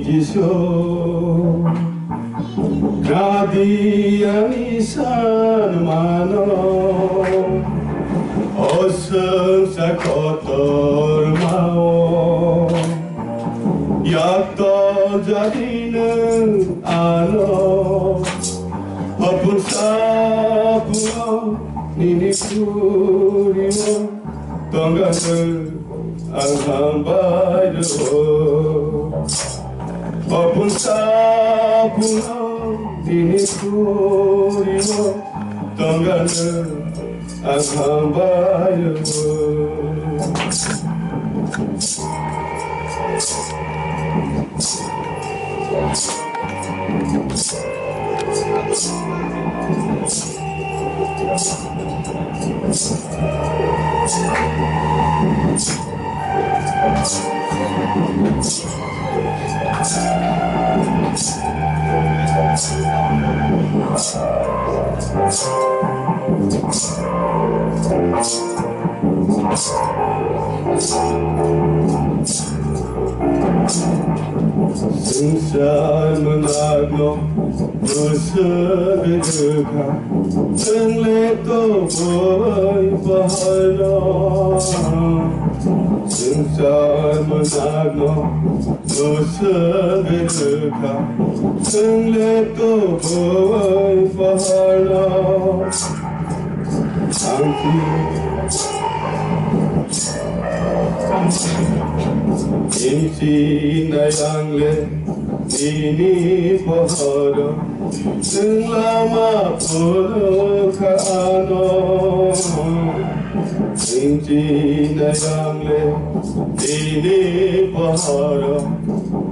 diso Gradiani san mano Oseng sakotor mau Yakto jadi는 ano Apun sapuno nini kurimo Tongganer ang bayo Apun sapuno nini kurimo Tongganer ang bayo Sensal menagno bersegera Tenleto boy pahala Sensal menagno bersegera Tenleto boy pahala Inci na yang le ini pohara selama puluh kano Inci na yang le ini pohara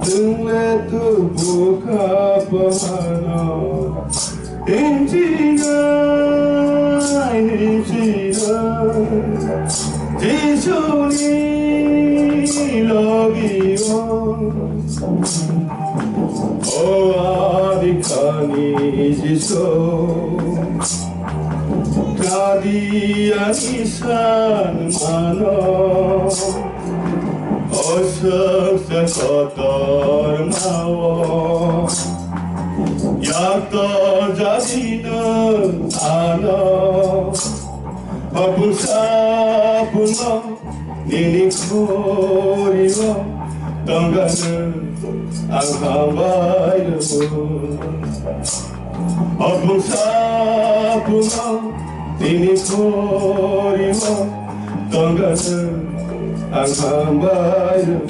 selama buka pohara Inci na Jisuni logiyo O adikani jiso Kadiani san mano Oseng sekotor mau Yakto jadi는 ano Apun sapuno nini kurimo Tongganer ang bayo Apun sapuno nini kurimo Tongganer ang bayo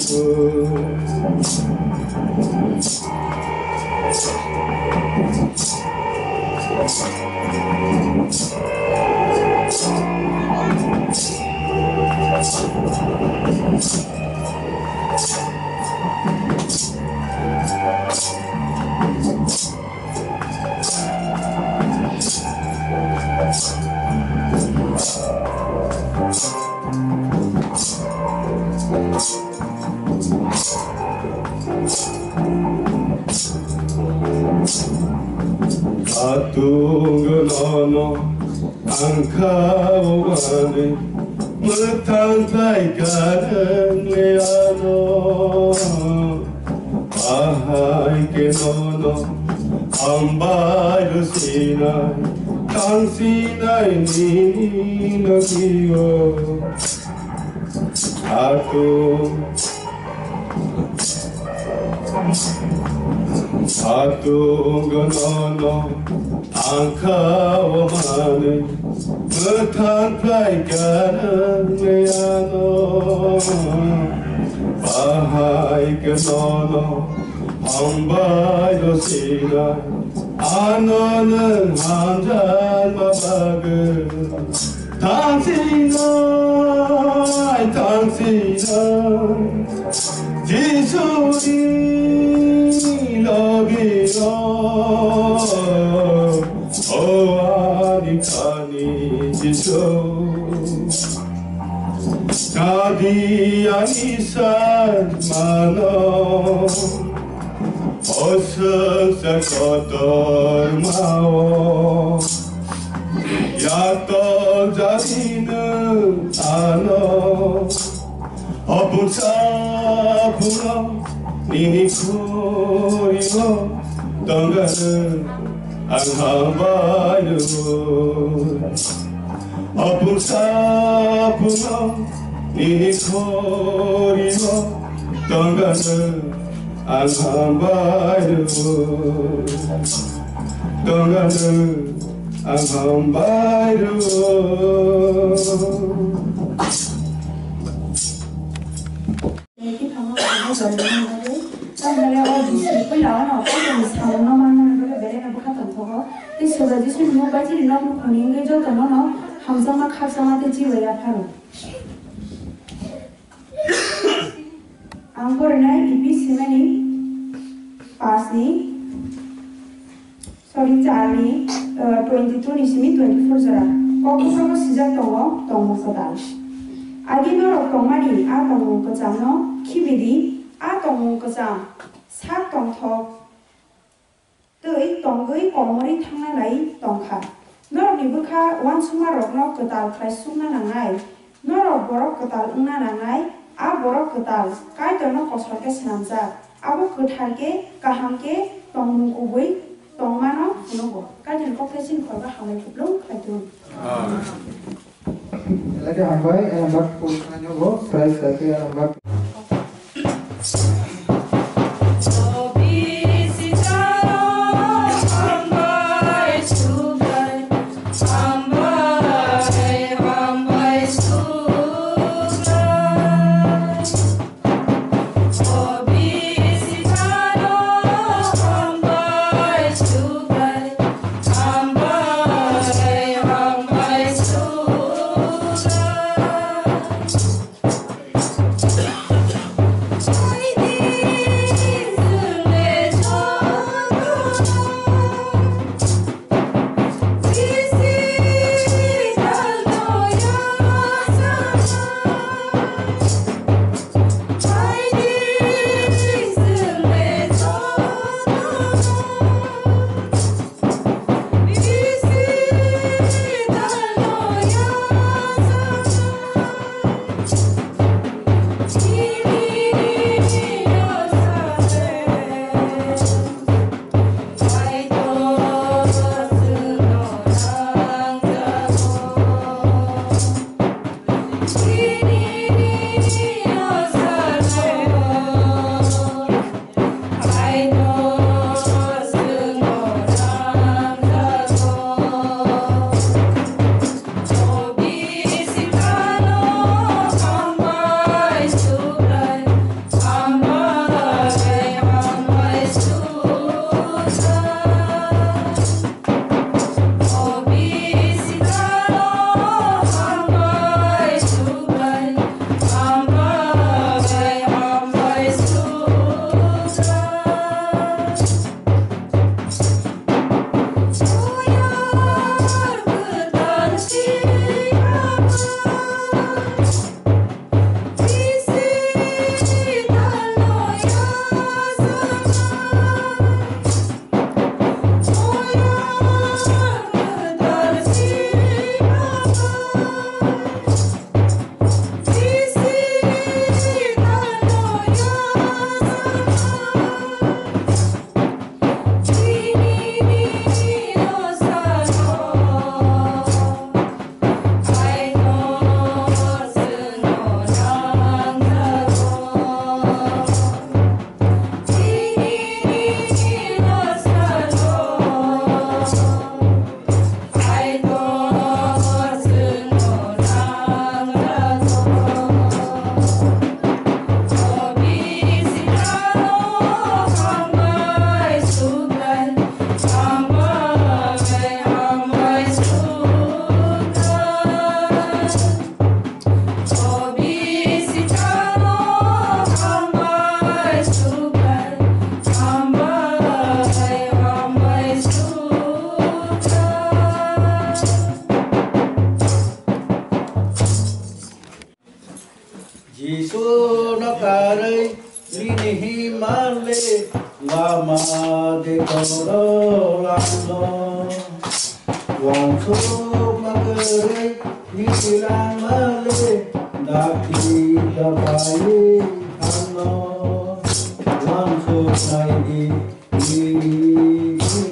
Atunggulono angkawani Metantaikan leano Ahai kenono Ambayo sinay Kang sinay nini nagiyo Atunggulono angkawani Metantaikan leano Ahai kenono Ambayo sinay Ano는 한잔 마박을 당신은 지소리 러기요 오아니카니 지소 가디아니 산마노 Oseng sekotor mau Yakto jadi는 ano Apun sapuno nini 떠가는 안하바요 아픔 사품아 이 거리로 떠가는 안하바요 떠가는 안하바요 cái thằng nó rồi nó đấy trong này là gì cái lão nó có cái sao nó mang nó cái bé nó bắt tận thôi cái số là cái nó bây giờ nó cũng những cái chỗ nó ham sang nó khác sang nó chỉ về là phải ang ko renai ipi semani pasi sorry charli 22 ni simi 24 jara ko ko ko sija tongo sadal agi no tongmani a tongo ko jamno khibidi a tongo ko jam sa tong thok tei tonggoi komori thangna lai tongkha nor ni bukha wan suma rok no kotal khai sumna nangai nor borok kotal ungna nangai a borok kotal kai to no kosor ke sanamjak abo kothar ke kaham ke tongmung kubui tongmano funogo kai jen koktesin khorba hamai thuplung khaitun lagi hambai alamat pulkanyo go price lagi alamat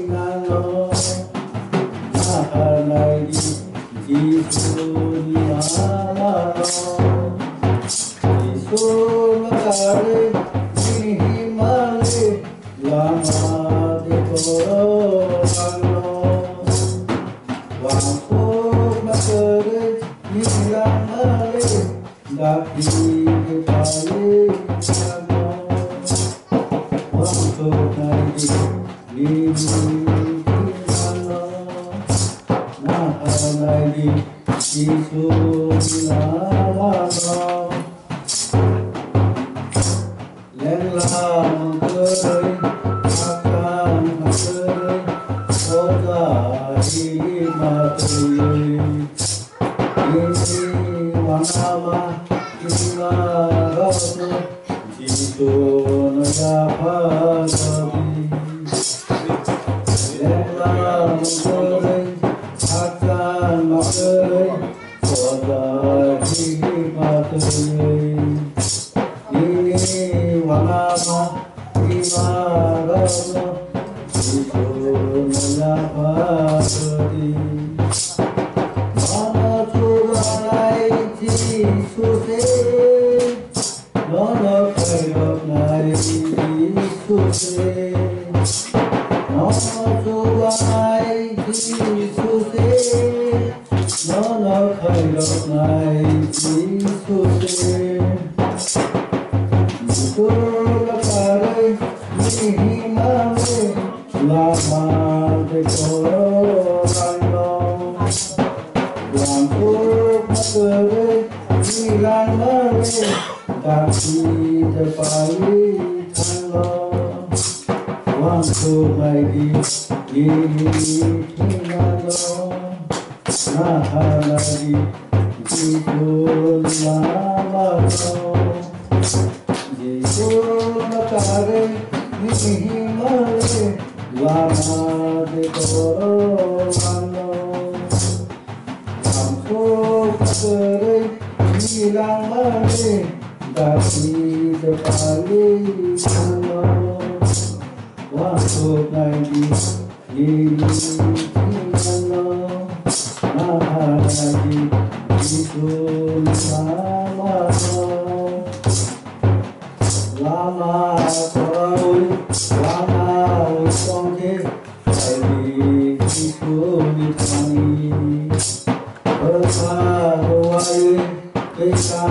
Nano Nahanai Isunano Isunakare Nihimale Lama Dekorano Wangkuk Makare Nihilamale Daki Kepale Nano Wangkuk Nari Nihilamano Nahanai Isunano Lelang kerai akan kerai Oda himatri Ini wanama Ina rasa Jitu nagapagati Lelang kerai akan kerai Oda himatri Ini wanama imarana itu menyapati mana turanai Yesusé mana kayak Yesusé mana turanai Yesusé mana kayak Yesusé Kulakare nihimale lama dekorano Wangkuk makere nilanare daki depai tano Wangkuk lagi nihimano nahanari dikullamano Nakare nihimale lama dekorano Wangkuk makere nilanare daki depai tano Wangkuk lagi nihimano nahanari dikullamano Lama koroi, lama usongke, hari ikut kami. Bersahabat, kita